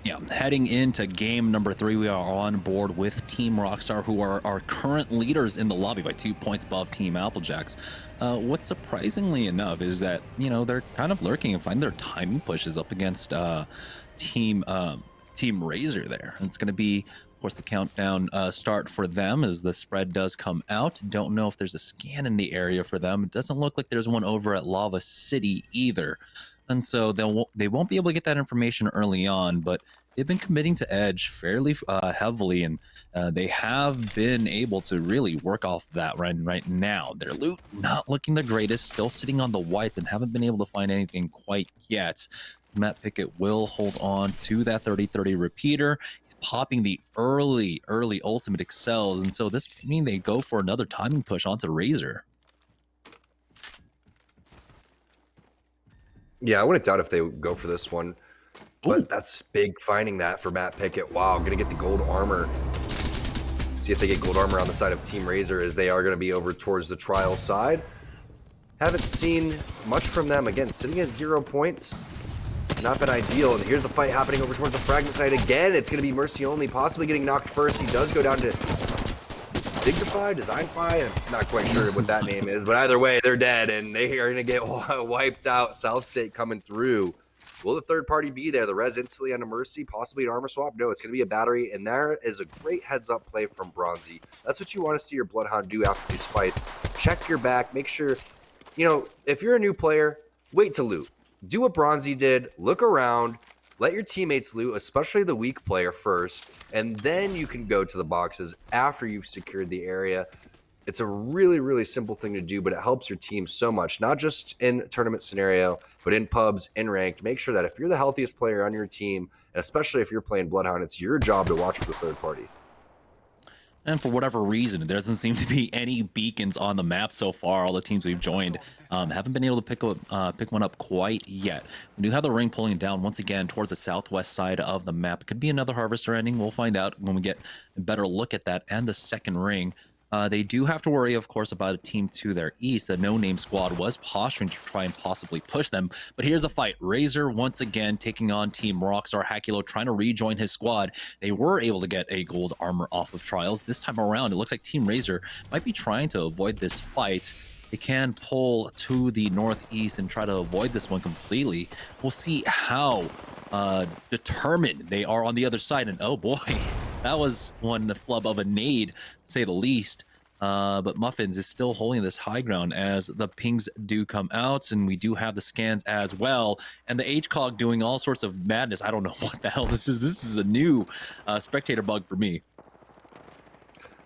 Yeah, heading into game number 3, we are on board with Team Rockstar, who are our current leaders in the lobby by 2 points above Team Applejacks. What's surprisingly enough is that, they're kind of lurking and find their timing pushes up against Team Team Razor there. And it's going to be, of course, the countdown start for them as the spread does come out. Don't know if there's a scan in the area for them. It doesn't look like there's one over at Lava City either. And so they won't be able to get that information early on, but they've been committing to Edge fairly heavily, and they have been able to really work off that right now. Their loot not looking the greatest, still sitting on the whites, and haven't been able to find anything quite yet. Matt Pickett will hold on to that 30-30 repeater. He's popping the early ultimate excels, and so this means they go for another timing push onto Razor. Yeah, I wouldn't doubt if they go for this one. But Ooh. that's big finding that for Matt Pickett. Wow, going to get the gold armor. See if they get gold armor on the side of Team Razor, as they are going to be over towards the trial side. Haven't seen much from them. Again, sitting at 0 points. Not been ideal. And here's the fight happening over towards the fragment side again. It's going to be Mercy only, possibly getting knocked first. He does go down to Dignify, Designify. I'm not quite sure what that name is, but either way, they're dead, and they are going to get wiped out. South State coming through. Will the third party be there? The res instantly onto Mercy, possibly an armor swap? No, it's going to be a battery, and there is a great heads-up play from Bronzy. That's what you want to see your Bloodhound do after these fights. Check your back. Make sure, if you're a new player, wait to loot. Do what Bronzy did. Look around. Let your teammates loot, especially the weak player first, and then you can go to the boxes after you've secured the area. It's a really, really simple thing to do, but it helps your team so much, not just in tournament scenario, but in pubs, in ranked. Make sure that if you're the healthiest player on your team, and especially if you're playing Bloodhound, it's your job to watch for the third party. And for whatever reason, there doesn't seem to be any beacons on the map so far. All the teams we've joined haven't been able to pick one up quite yet. We do have the ring pulling down once again towards the southwest side of the map. It could be another Harvester ending. We'll find out when we get a better look at that and the second ring. They do have to worry, of course, about a team to their east. The no-name squad was posturing to try and possibly push them. But here's a fight. Razor once again taking on Team Rockstar. Hakulo trying to rejoin his squad. They were able to get a gold armor off of Trials. This time around, it looks like Team Razor might be trying to avoid this fight. They can pull to the northeast and try to avoid this one completely. We'll see how determined they are on the other side. And oh boy, that was one flub of a nade, to say the least. But Muffins is still holding this high ground as the pings do come out, and we do have the scans as well. And the HCOG doing all sorts of madness. I don't know what the hell this is. This is a new spectator bug for me.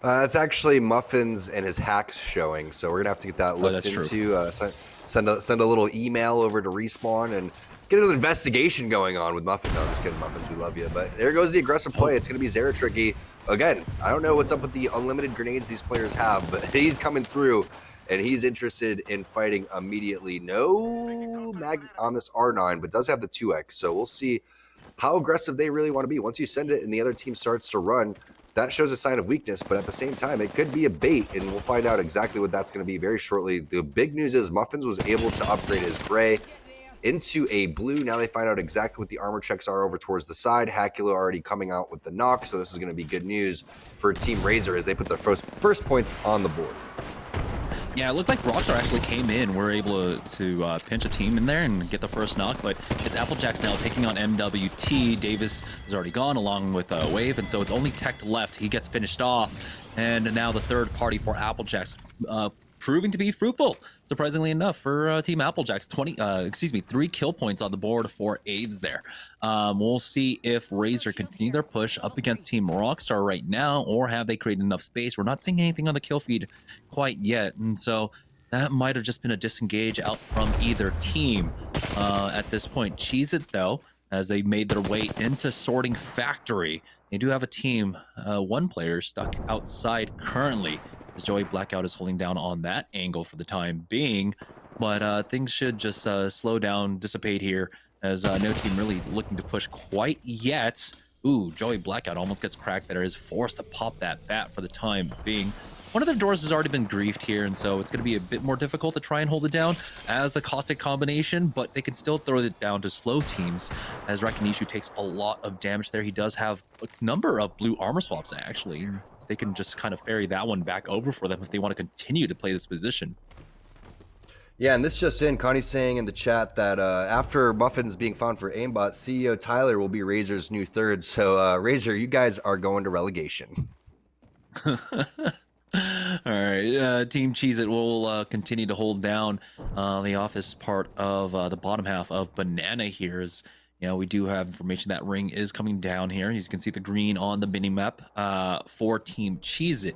It's actually Muffins and his hacks showing, so we're gonna have to get that looked into. Send a little email over to Respawn and get an investigation going on with Muffins. No, I'm just kidding, Muffins, we love you. But there goes the aggressive play. It's gonna be Zera Tricky again. I don't know what's up with the unlimited grenades these players have, but he's coming through, and he's interested in fighting immediately. No mag on this R9, but does have the 2x, so we'll see how aggressive they really want to be. Once you send it and the other team starts to run, that shows a sign of weakness, but at the same time, it could be a bait, and we'll find out exactly what that's going to be very shortly. The big news is Muffins was able to upgrade his gray into a blue. Now they find out exactly what the armor checks are over towards the side. Hakulo already coming out with the knock, so this is going to be good news for Team Razor as they put their first points on the board. Yeah, it looked like Rockstar actually came in. We're able to pinch a team in there and get the first knock, but it's Applejacks now taking on MWT. Davis is already gone along with Wave, and so it's only Tech left. He gets finished off, and now the third party for Applejacks proving to be fruitful, surprisingly enough, for Team Applejacks. 3 kill points on the board for Aves there. We'll see if Razor continue their push up against Team Rockstar right now, or have they created enough space. We're not seeing anything on the kill feed quite yet, and so that might have just been a disengage out from either team at this point. Cheese It, though, as they made their way into Sorting Factory. They do have a team, one player stuck outside currently, as Joey Blackout is holding down on that angle for the time being. But things should just slow down, dissipate here, as no team really looking to push quite yet. Ooh, Joey Blackout almost gets cracked there, is forced to pop that bat for the time being. One of their doors has already been griefed here, and so it's going to be a bit more difficult to try and hold it down as the caustic combination, but they can still throw it down to slow teams as Rakinishu takes a lot of damage there. He does have a number of blue armor swaps, actually. They can just kind of ferry that one back over for them if they want to continue to play this position. Yeah, and this just in, Connie's saying in the chat that after Muffins being found for aimbot, CEO Tyler will be Razor's new third. So Razor, you guys are going to relegation. All right, Team Cheez It will continue to hold down the office part of the bottom half of Banana here. As we do have information that Ring is coming down here. You can see the green on the mini map for Team Cheez It.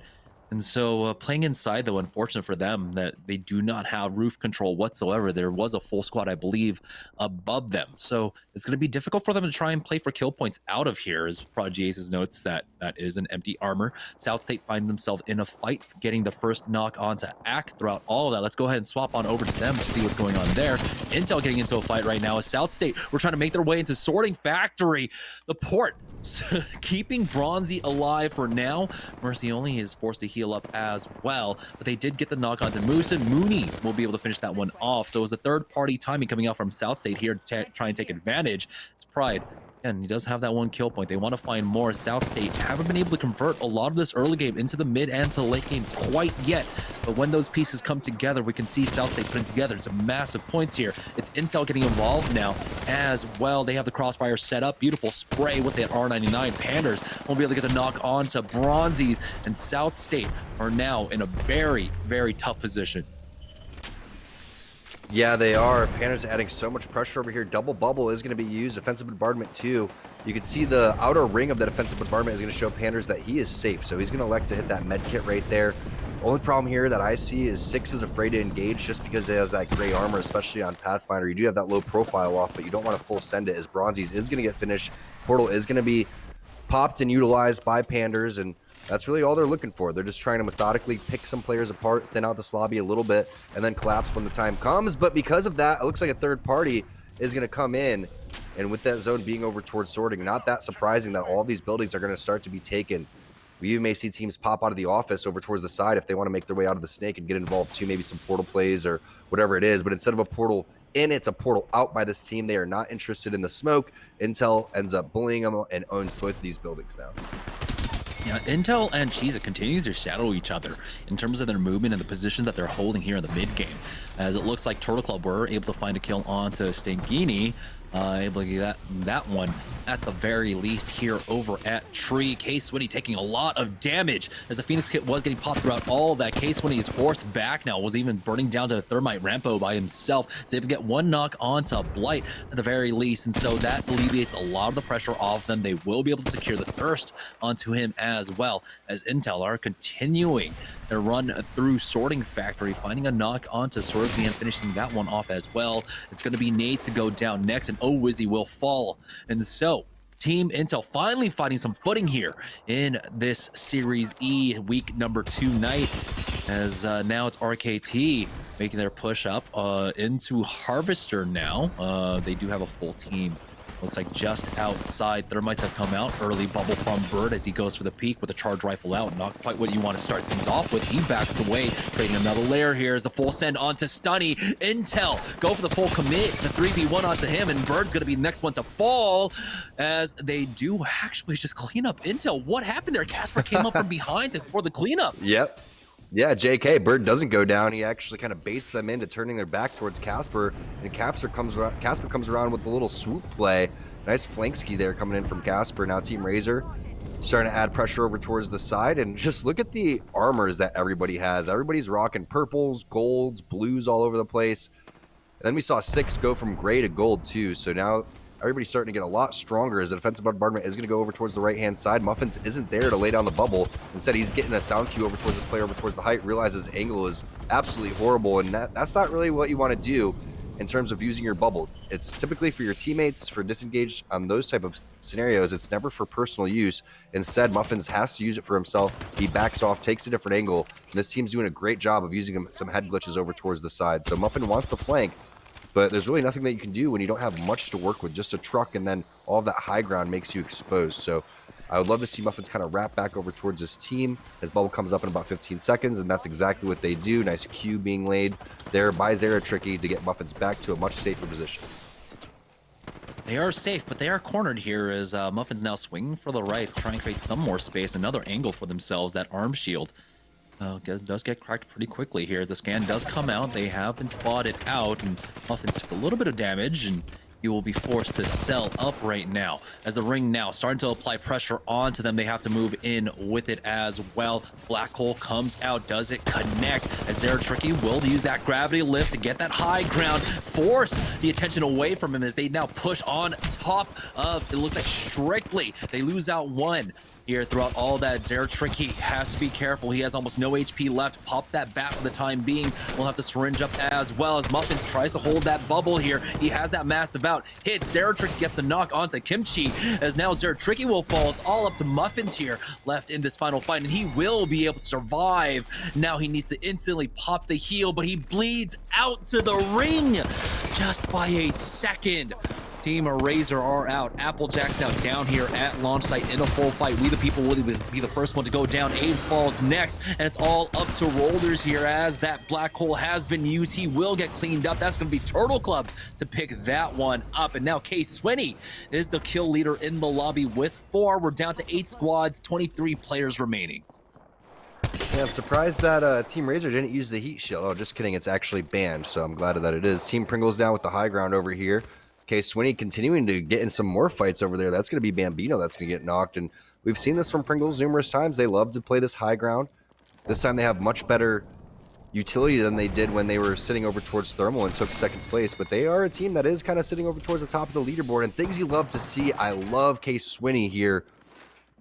And so playing inside, though, unfortunate for them that they do not have roof control whatsoever. There was a full squad, I believe, above them. So it's going to be difficult for them to try and play for kill points out of here, as Prodigy Aces notes that that is an empty armor. South State find themselves in a fight, getting the first knock onto Ack throughout all of that. Let's go ahead and swap on over to them to see what's going on there. Intel getting into a fight right now. As South State, we're trying to make their way into Sorting Factory. The port keeping Bronzy alive for now. Mercy only is forced to heal up as well, but they did get the knock onto Moose, and Mooney will be able to finish that one off. So it was a third-party timing coming out from South State here to try and take advantage. It's Pride. And he does have that one kill point. They want to find more. South State haven't been able to convert a lot of this early game into the mid and to the late game quite yet. But when those pieces come together, we can see South State putting together some massive points here. It's Intel getting involved now as well. They have the crossfire set up. Beautiful spray with that R99. Panders won't be able to get the knock on to Bronzies. And South State are now in a very, very tough position. Yeah, they are. Panthers adding so much pressure over here. Double bubble is going to be used. Offensive bombardment too. You can see the outer ring of that offensive bombardment is going to show Panthers that he is safe. So he's going to elect to hit that med kit right there. Only problem here that I see is 6 is afraid to engage just because it has that gray armor, especially on Pathfinder. You do have that low profile off, but you don't want to full send it as Bronzies is going to get finished. Portal is going to be popped and utilized by Panders, and that's really all they're looking for. They're just trying to methodically pick some players apart, thin out this lobby a little bit, and then collapse when the time comes. But because of that, it looks like a third party is going to come in. And with that zone being over towards sorting, not that surprising that all these buildings are going to start to be taken. We may see teams pop out of the office over towards the side if they want to make their way out of the snake and get involved too, maybe some portal plays or whatever it is. But instead of a portal in, it's a portal out by this team. They are not interested in the smoke. Intel ends up bullying them and owns both of these buildings now. Yeah, Intel and Cheez It continue to shadow each other in terms of their movement and the positions that they're holding here in the mid game. As it looks like Turtle Club were able to find a kill onto Stankini, able to get that one at the very least here over at Tree. K-Swinny taking a lot of damage as the Phoenix kit was getting popped throughout all of that. K-Swinny is forced back now, was even burning down to the Thermite Rampo by himself. So able to get one knock onto Blight at the very least, and so that alleviates a lot of the pressure off them. They will be able to secure the thirst onto him as well, as Intel are continuing their run through Sorting Factory, finding a knock onto Swervesy and finishing that one off as well. It's going to be Nate to go down next, and Wizzy will fall. And so Team Intel finally finding some footing here in this Series E week number 2 night, as now it's RKT making their push up into Harvester now. They do have a full team. Looks like just outside. Thermites have come out. Early bubble from Bird as he goes for the peak with a charge rifle out. Not quite what you want to start things off with. He backs away, creating another layer here as the full send onto Stunny. Intel go for the full commit. The 3v1 onto him, and Bird's going to be the next one to fall as they do actually just clean up Intel. What happened there? Casper came up from behind for the cleanup. Yep. Yeah, JK, Bird doesn't go down. He actually kind of baits them into turning their back towards Casper, and Casper comes around with the little swoop play. Nice flank ski there coming in from Casper. Now Team Razor starting to add pressure over towards the side, and just look at the armors that everybody has. Everybody's rocking purples, golds, blues all over the place. And then we saw 6 go from gray to gold too, so now everybody's starting to get a lot stronger as the defensive bombardment is going to go over towards the right-hand side. Muffins isn't there to lay down the bubble. Instead, he's getting a sound cue over towards this player, over towards the height, realizes angle is absolutely horrible, and that's not really what you want to do in terms of using your bubble. It's typically for your teammates, for disengage on those type of scenarios. It's never for personal use. Instead, Muffins has to use it for himself. He backs off, takes a different angle, and this team's doing a great job of using some head glitches over towards the side. So Muffin wants to flank, but there's really nothing that you can do when you don't have much to work with, just a truck, and then all of that high ground makes you exposed. So I would love to see Muffins kind of wrap back over towards his team. His bubble comes up in about 15 seconds, and that's exactly what they do. Nice Q being laid there by Zeratricky to get Muffins back to a much safer position. They are safe, but they are cornered here as Muffins now swinging for the right, trying to create some more space, another angle for themselves, that arm shield. Does get cracked pretty quickly here as the scan does come out. They have been spotted out, and Muffins took a little bit of damage, and he will be forced to sell up right now as the ring now starting to apply pressure onto them. They have to move in with it as well. Black hole comes out. Does it connect as Zeratricky will use that gravity lift to get that high ground, force the attention away from him as they now push on top of, it looks like, Strictly. They lose out one here throughout all that. Zeratricky has to be careful. He has almost no HP left. Pops that bat for the time being. We'll have to syringe up as well as Muffins tries to hold that bubble here. He has that massive out. Hits. Zeratricky gets a knock onto Kimchi as now Zeratricky will fall. It's all up to Muffins here left in this final fight, and he will be able to survive. Now he needs to instantly pop the heal, but he bleeds out to the ring just by a second. Team Razor are out. Applejack's now down here at launch site in a full fight. We the people will be the first one to go down. Aves falls next, and it's all up to Rollers here as that black hole has been used. He will get cleaned up. That's going to be Turtle Club to pick that one up. And now K Swinny is the kill leader in the lobby with 4. We're down to 8 squads, 23 players remaining. Yeah, I'm surprised that Team Razor didn't use the heat shield. Oh, just kidding. It's actually banned, so I'm glad that it is. Team Pringles down with the high ground over here. Okay, Swinny continuing to get in some more fights over there. That's going to be Bambino that's going to get knocked. And we've seen this from Pringles numerous times. They love to play this high ground. This time they have much better utility than they did when they were sitting over towards Thermal and took second place. But they are a team that is kind of sitting over towards the top of the leaderboard. And things you love to see. I love K Swinny here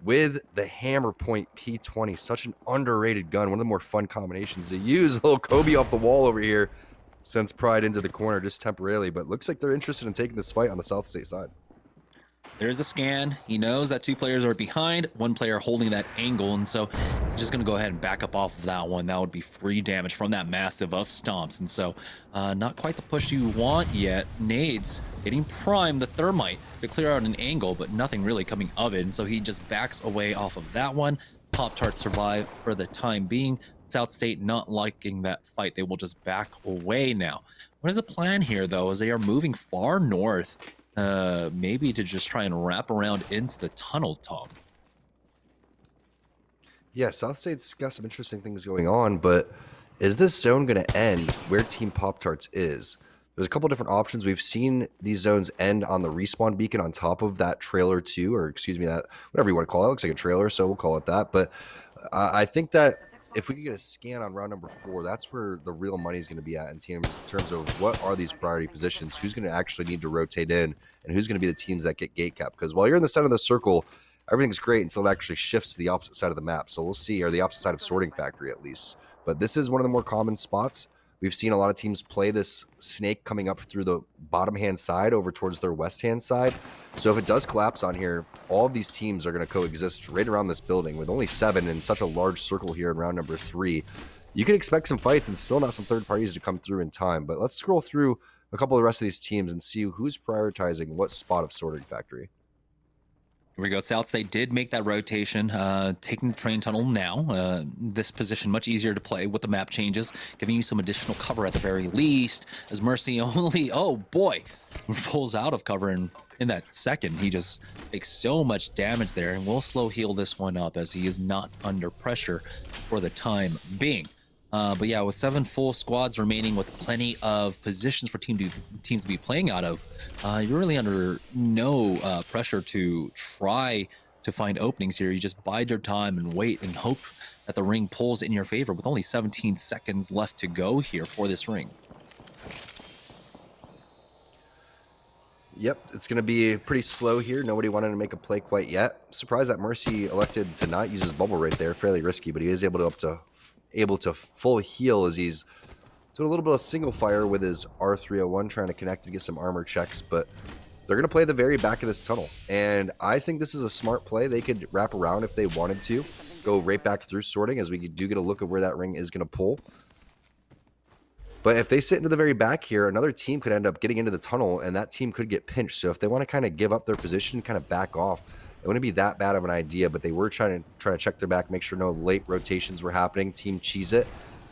with the Hammer Point P20. Such an underrated gun. One of the more fun combinations to use. A little Kobe off the wall over here. Sends Pride into the corner just temporarily, but looks like they're interested in taking this fight on the South State side. There's a scan. He knows that 2 players are behind, 1 player holding that angle, and so he's just going to go ahead and back up off of that one. That would be free damage from that massive of stomps, and so not quite the push you want yet. Nades getting primed, the thermite to clear out an angle, but nothing really coming of it, and so he just backs away off of that one. Pop-Tart survive for the time being. South State not liking that fight. They will just back away now. What is the plan here, though, as they are moving far north, maybe to just try and wrap around into the tunnel top? Yeah, South State's got some interesting things going on, but is this zone going to end where Team Pop-Tarts is? There's a couple different options. We've seen these zones end on the respawn beacon on top of that trailer too, or excuse me, that whatever you want to call it. It looks like a trailer, so we'll call it that. But I think that if we could get a scan on round number 4, that's where the real money is going to be at in terms of what are these priority positions, who's going to actually need to rotate in, and who's going to be the teams that get gate capped. Because while you're in the center of the circle, everything's great until it actually shifts to the opposite side of the map. So we'll see, or the opposite side of Sorting Factory at least. But this is one of the more common spots. We've seen a lot of teams play this snake coming up through the bottom hand side over towards their west hand side. So if it does collapse on here, all of these teams are going to coexist right around this building with only 7 in such a large circle here in round number 3. You can expect some fights and still not some third parties to come through in time. But let's scroll through a couple of the rest of these teams and see who's prioritizing what spot of Sorting Factory. Here we go. South State did make that rotation, taking the train tunnel now. This position much easier to play with the map changes, giving you some additional cover at the very least. As Mercy only, oh boy, pulls out of cover in that second. He just takes so much damage there, and will slow heal this one up as he is not under pressure for the time being. But yeah, with 7 full squads remaining with plenty of positions for teams to be playing out of, you're really under no pressure to try to find openings here. You just bide your time and wait and hope that the ring pulls in your favor with only 17 seconds left to go here for this ring. Yep, it's going to be pretty slow here. Nobody wanted to make a play quite yet. Surprised that Mercy elected to not use his bubble right there. Fairly risky, but he is able to full heal as he's doing a little bit of single fire with his R301, trying to connect to get some armor checks. But they're going to play the very back of this tunnel, and I think this is a smart play. They could wrap around if they wanted to, go right back through sorting, as we do get a look at where that ring is going to pull. But if they sit into the very back here, another team could end up getting into the tunnel, and that team could get pinched. So if they want to kind of give up their position, kind of back off, It wouldn't be that bad of an idea, but they were trying to check their back, make sure no late rotations were happening. Team Cheez It,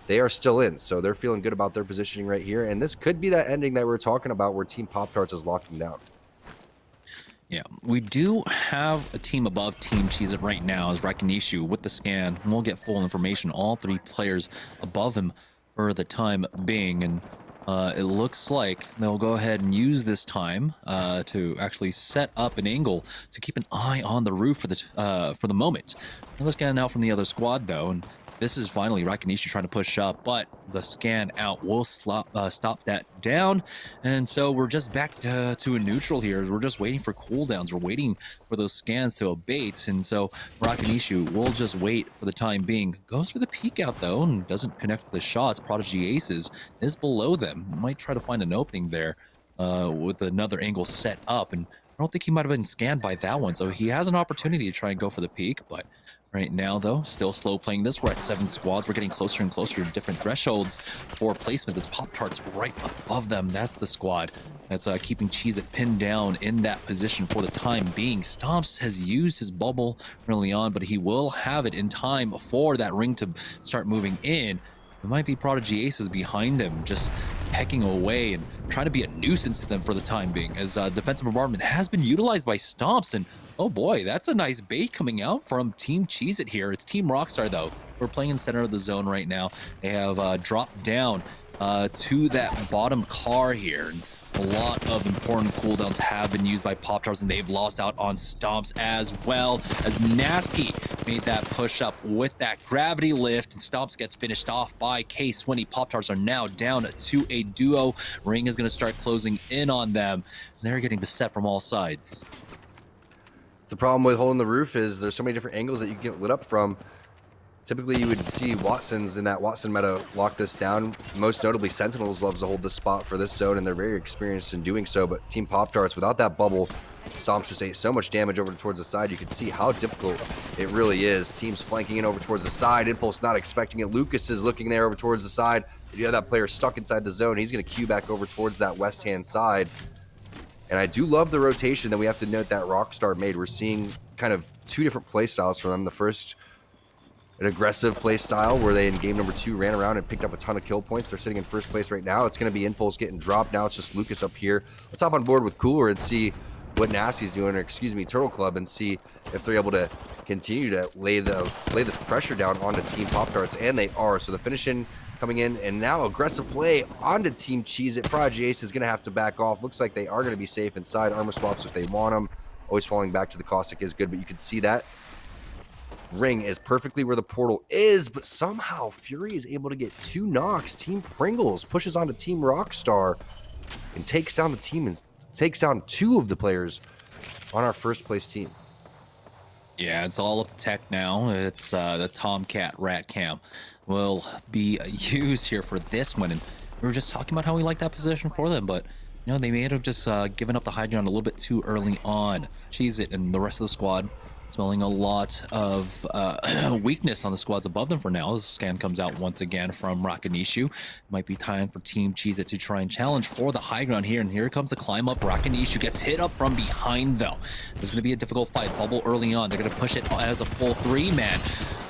they are still in, so they're feeling good about their positioning right here. And this could be that ending that we were talking about where Team Pop-Tarts is locking down. Yeah, we do have a team above Team Cheez It right now as Rakinishu with the scan. And we'll get full information, all three players above him for the time being. And it looks like they'll go ahead and use this time to actually set up an angle to keep an eye on the roof for the moment. Now let's get out from the other squad though, and this is finally Rakinishu trying to push up, but the scan out will stop that down. And so we're just back to a neutral here. We're just waiting for cooldowns. We're waiting for those scans to abate. And so Rakinishu will just wait for the time being. Goes for the peek out though and doesn't connect with the shots. Prodigy Aces is below them. Might try to find an opening there with another angle set up. And I don't think he might have been scanned by that one. So he has an opportunity to try and go for the peek, but right now, though, still slow playing this. We're at 7 squads. We're getting closer and closer to different thresholds for placements. It's Pop-Tarts right above them. That's the squad that's keeping Cheez It pinned down in that position for the time being. Stomps has used his bubble early on, but he will have it in time for that ring to start moving in. It might be Prodigy Aces behind him, just pecking away and trying to be a nuisance to them for the time being, as defensive bombardment has been utilized by Stomps. And oh boy, that's a nice bait coming out from Team Cheez It here. It's Team Rockstar though. We're playing in the center of the zone right now. They have dropped down to that bottom car here. And a lot of important cooldowns have been used by Pop-Tarts, and they've lost out on Stomps as well, as GNASKE made that push up with that gravity lift, and Stomps gets finished off by K20. Pop-Tarts are now down to a duo. Ring is going to start closing in on them. They're getting beset from all sides. The problem with holding the roof is there's so many different angles that you can get lit up from. Typically, you would see Watsons in that Watson meta lock this down. Most notably, Sentinels loves to hold this spot for this zone, and they're very experienced in doing so. But Team Pop-Tarts, without that bubble, Stomps just ate so much damage over towards the side. You can see how difficult it really is. Teams flanking in over towards the side. Impulse not expecting it. Lucas is looking there over towards the side. You have that player stuck inside the zone. He's going to queue back over towards that west-hand side. And I do love the rotation that we have to note that Rockstar made. We're seeing kind of two different play styles from them. The first, an aggressive play style where they in game number 2 ran around and picked up a ton of kill points. They're sitting in first place right now. It's going to be Impulse getting dropped. Now it's just Lucas up here. Let's hop on board with Cooler and see what Nasty's doing, or excuse me, Turtle Club, and see if they're able to continue to lay this pressure down onto Team Pop-Tarts, and they are. So the finishing coming in, and now aggressive play onto Team Cheez It. Prodigy Ace is going to have to back off. Looks like they are going to be safe inside. Armor swaps if they want them. Always falling back to the Caustic is good, but you can see that ring is perfectly where the portal is, but somehow Fury is able to get 2 knocks. Team Pringles pushes onto Team Rockstar and takes down the team and takes down 2 of the players on our first place team. Yeah, it's all up to tech now. It's the Tomcat Rat Cam will be used here for this one. And we were just talking about how we like that position for them, but you know, they may have just given up the high ground a little bit too early on. Cheez It and the rest of the squad smelling a lot of weakness on the squads above them for now. This scan comes out once again from Rakinishu. Might be time for Team Cheez It to try and challenge for the high ground here. And here comes the climb up. Rakinishu gets hit up from behind though. This is going to be a difficult fight. Bubble early on. They're going to push it as a full 3-man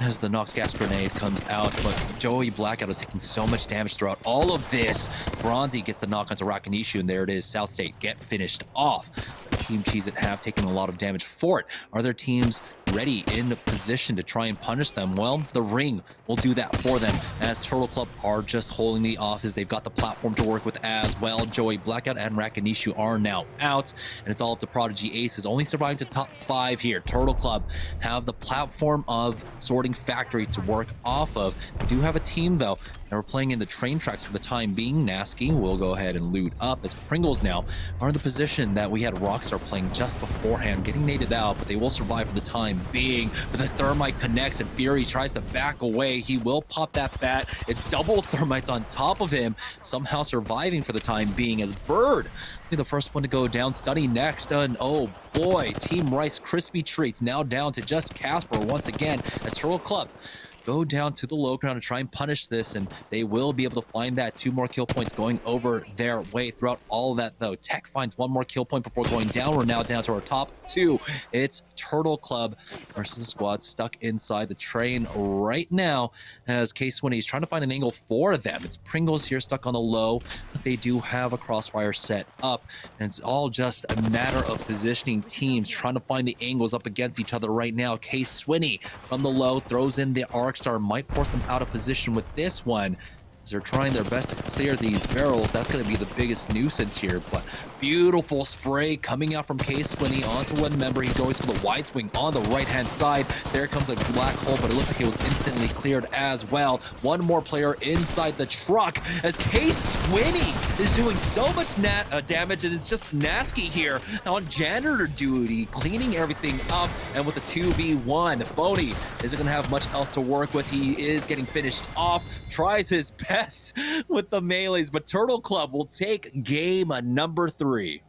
as the Nox gas grenade comes out. But Joey Blackout is taking so much damage throughout all of this. Bronzy gets the knock onto Rakinishu, and there it is. South State get finished off. Team Cheez It have taken a lot of damage for it. Are their teams ready in position to try and punish them? Well, the ring will do that for them, as Turtle Club are just holding the office. They've got the platform to work with as well. Joey Blackout and Rakinishu are now out, and it's all up to Prodigy Aces, only surviving to top 5 here. Turtle Club have the platform of Sorting Factory to work off of. They do have a team though, and we're playing in the train tracks for the time being. GNASKE will go ahead and loot up, as Pringles now are in the position that we had Rockstar playing just beforehand, getting naded out, but they will survive for the time being. But the thermite connects, and Fury tries to back away. He will pop that bat. It's double thermites on top of him, somehow surviving for the time being, as Bird be the first one to go down. Study next, and oh boy, Team Rice Krispy Treats now down to just Casper once again, as Turtle Club go down to the low ground to try and punish this, and they will be able to find that 2 more kill points going over their way throughout all of that, though. Tech finds 1 more kill point before going down. We're now down to our top 2. It's Turtle Club versus the squad stuck inside the train right now as K-Swinny's trying to find an angle for them. It's Pringles here stuck on the low, but they do have a crossfire set up, and it's all just a matter of positioning teams, trying to find the angles up against each other right now. K-Swinny from the low throws in the Arcstar, might force them out of position with this one. They're trying their best to clear these barrels. That's going to be the biggest nuisance here, but beautiful spray coming out from K-Swinny onto one member. He goes for the wide swing on the right-hand side. There comes a black hole, but it looks like it was instantly cleared as well. One more player inside the truck as K-Swinny is doing so much damage. It is just GNASKE here on janitor duty, cleaning everything up, and with the 2v1, Phony isn't going to have much else to work with. He is getting finished off, tries his best with the melees, but Turtle Club will take game number 3.